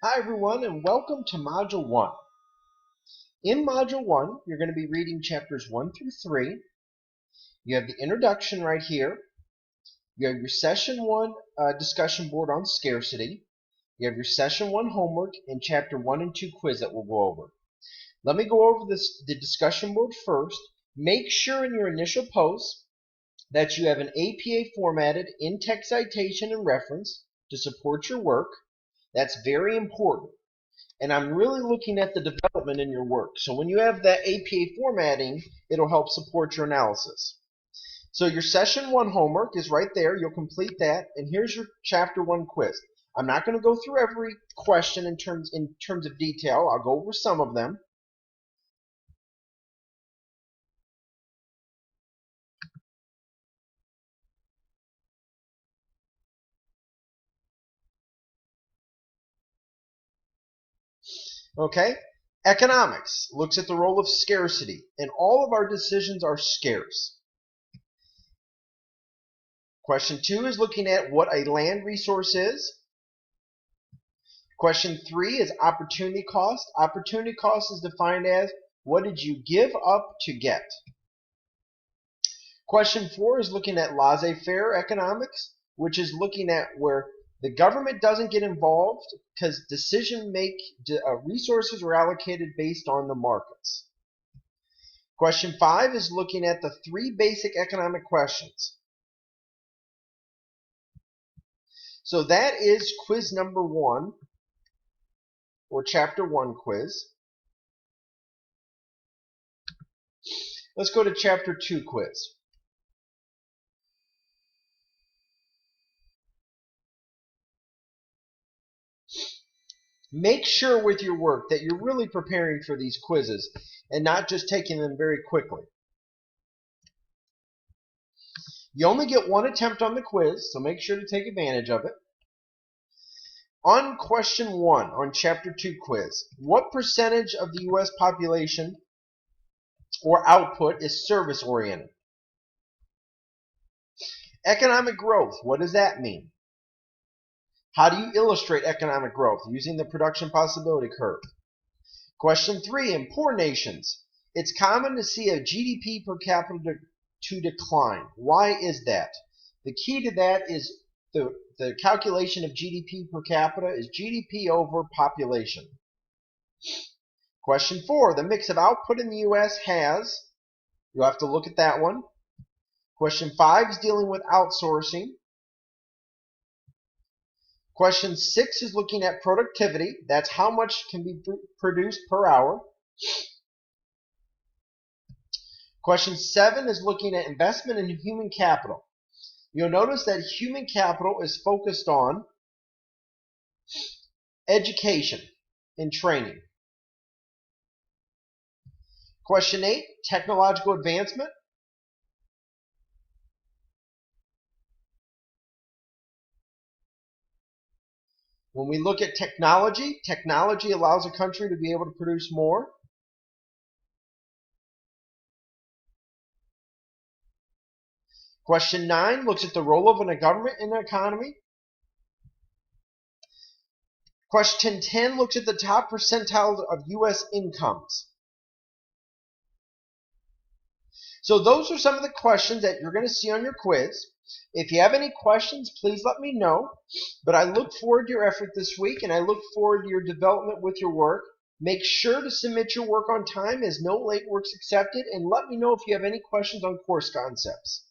Hi everyone and welcome to Module 1. In Module 1, you're going to be reading chapters 1 through 3. You have the introduction right here. You have your Session 1 discussion board on scarcity. You have your Session 1 homework and Chapter 1 and 2 quiz that we'll go over. Let me go over the discussion board first. Make sure in your initial post that you have an APA formatted in-text citation and reference to support your work. That's very important. And I'm really looking at the development in your work. So when you have that APA formatting, it'll help support your analysis. So your Session 1 homework is right there. You'll complete that. And here's your Chapter 1 quiz. I'm not going to go through every question in terms of detail. I'll go over some of them. Okay? Economics looks at the role of scarcity, and all of our decisions are scarce. Question 2 is looking at what a land resource is. Question 3 is opportunity cost. Opportunity cost is defined as what did you give up to get? Question 4 is looking at laissez-faire economics, which is looking at where the government doesn't get involved because resources are allocated based on the markets. Question 5 is looking at the 3 basic economic questions. So that is quiz number 1, or Chapter 1 quiz. Let's go to Chapter 2 quiz. Make sure with your work that you're really preparing for these quizzes and not just taking them very quickly. You only get one attempt on the quiz, so make sure to take advantage of it. On question 1 on Chapter 2 quiz, what percentage of the U.S. population or output is service-oriented? Economic growth, what does that mean? How do you illustrate economic growth? Using the production possibility curve. Question 3, in poor nations, it's common to see a GDP per capita to decline. Why is that? The key to that is the calculation of GDP per capita is GDP over population. Question 4, the mix of output in the U.S. has, you'll have to look at that one. Question 5 is dealing with outsourcing. Question 6 is looking at productivity. That's how much can be produced per hour. Question 7 is looking at investment in human capital. You'll notice that human capital is focused on education and training. Question 8, technological advancement. When we look at technology, technology allows a country to be able to produce more. Question 9 looks at the role of a government in the economy. Question 10 looks at the top percentile of U.S. incomes. So those are some of the questions that you're going to see on your quiz. If you have any questions, please let me know. But I look forward to your effort this week, and I look forward to your development with your work. Make sure to submit your work on time, as no late work's accepted, and let me know if you have any questions on course concepts.